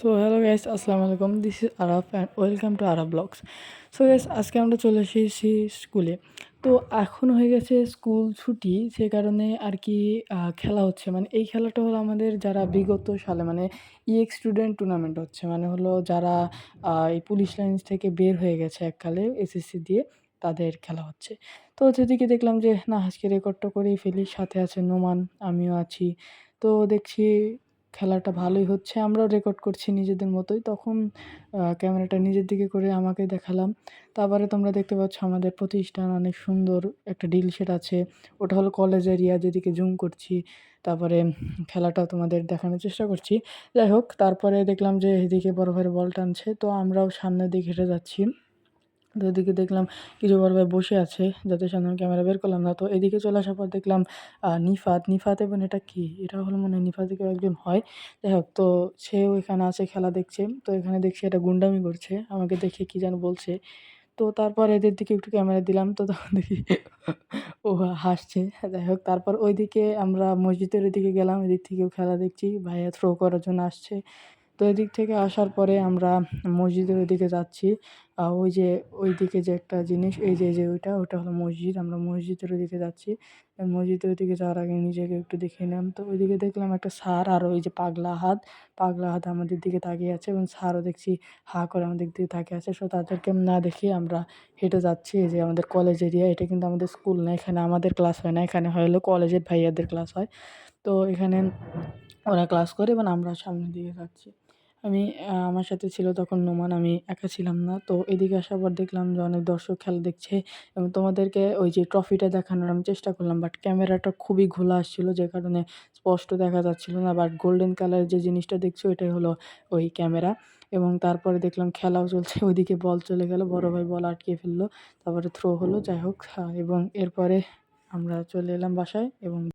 So hello guys, আসসালামু আলাইকুম। This is Araf and welcome to Araf vlogs. So guys, আজকে আমরা চলে এসেছি স্কুলে। তো এখন হয়ে গেছে স্কুল ছুটি, সে কারণে আর কি খেলা হচ্ছে। মানে এই খেলাটা হলো আমাদের যারা বিগত সালে মানে স্টুডেন্ট টুর্নামেন্ট হচ্ছে, মানে হলো যারা এই পুলিশ লাইন্স থেকে বের হয়ে গেছে এককালে এসএসসি দিয়ে, তাদের খেলা হচ্ছে। তো যেদিকে দেখলাম যে না, আজকে রেকর্ডটা করেই ফেলি, সাথে আছে নোমান, আমিও আছি। তো দেখছি খেলাটা ভালোই হচ্ছে। আমরাও রেকর্ড করছি নিজেদের মতোই। তখন ক্যামেরাটা নিজের দিকে করে আমাকে দেখালাম। তারপরে তোমরা দেখতে পাচ্ছ আমাদের প্রতিষ্ঠান অনেক সুন্দর একটা ডিল সেট আছে। ওটা হলো কলেজ এরিয়া, যেদিকে জুম করছি। তারপরে খেলাটাও তোমাদের দেখানোর চেষ্টা করছি। যাই হোক, তারপরে দেখলাম যে এদিকে বড় ভাইয়ের বল টানছে। তো আমরাও সামনের দিকে হেঁটে যাচ্ছি। তো এদিকে দেখলাম কিছু বড় ভাই বসে আছে, যাদের সামনে আমি ক্যামেরা বের করলাম না। তো এদিকে চলে আসার পর দেখলাম নিফাত এবং এটা কি? এটা হলো মনে হয় নিফাতে কেউ একজন হয়। যাই হোক, তো সেও এখানে আছে, খেলা দেখছে। তো এখানে দেখছি এটা গুন্ডামি করছে, আমাকে দেখে কি যেন বলছে। তো তারপর এদের দিকে একটু ক্যামেরা দিলাম, তো তখন দেখি ও হাসছে। যাই হোক, তারপর ওইদিকে আমরা মসজিদের ওইদিকে গেলাম, এদিক থেকেও খেলা দেখছি, ভাইয়া থ্রো করার জন্য আসছে। তো এদিক থেকে আসার পরে আমরা মসজিদের ওইদিকে যাচ্ছি। ওই যে ওইদিকে যে একটা জিনিস, এই যে ওটা হলো মসজিদ। আমরা মসজিদের ওইদিকে যাচ্ছি। মসজিদের ওইদিকে যাওয়ার আগে নিজেকে একটু দেখিয়ে নিলাম। তো ওইদিকে দেখলাম একটা স্যার আর ওই যে পাগলা হাত আমাদের দিকে তাকিয়ে আছে, এবং স্যারও দেখছি হাঁ করে আমাদের দিকে তাকিয়ে আছে। সো তাদেরকে না দেখিয়ে আমরা হেঁটে যাচ্ছি। এই যে আমাদের কলেজ এরিয়া, এটা কিন্তু আমাদের স্কুল না, এখানে আমাদের ক্লাস হয় না, এখানে হয় হলো কলেজের ভাইয়াদের ক্লাস হয়। তো এখানে ওরা ক্লাস করে এবং আমরা সামনের দিকে যাচ্ছি। আমি আমার সাথে ছিল তখন নোমান, আমি একা ছিলাম না। তো এদিকে আসার পর দেখলাম যে অনেক দর্শক খেলা দেখছে, এবং তোমাদেরকে ওই যে ট্রফিটা দেখানোর আমি চেষ্টা করলাম, বাট ক্যামেরাটা খুবই ঘোলা আসছিল, যে কারণে স্পষ্ট দেখা যাচ্ছিল না। বাট গোল্ডেন কালার যে জিনিসটা দেখছো, এটাই হলো ওই ক্যামেরা। এবং তারপরে দেখলাম খেলাও চলছে, ওইদিকে বল চলে গেল, বড় ভাই বল আটকে ফেললো, তারপরে থ্রো হলো। যাই হোক, এবং এরপরে আমরা চলে এলাম বাসায় এবং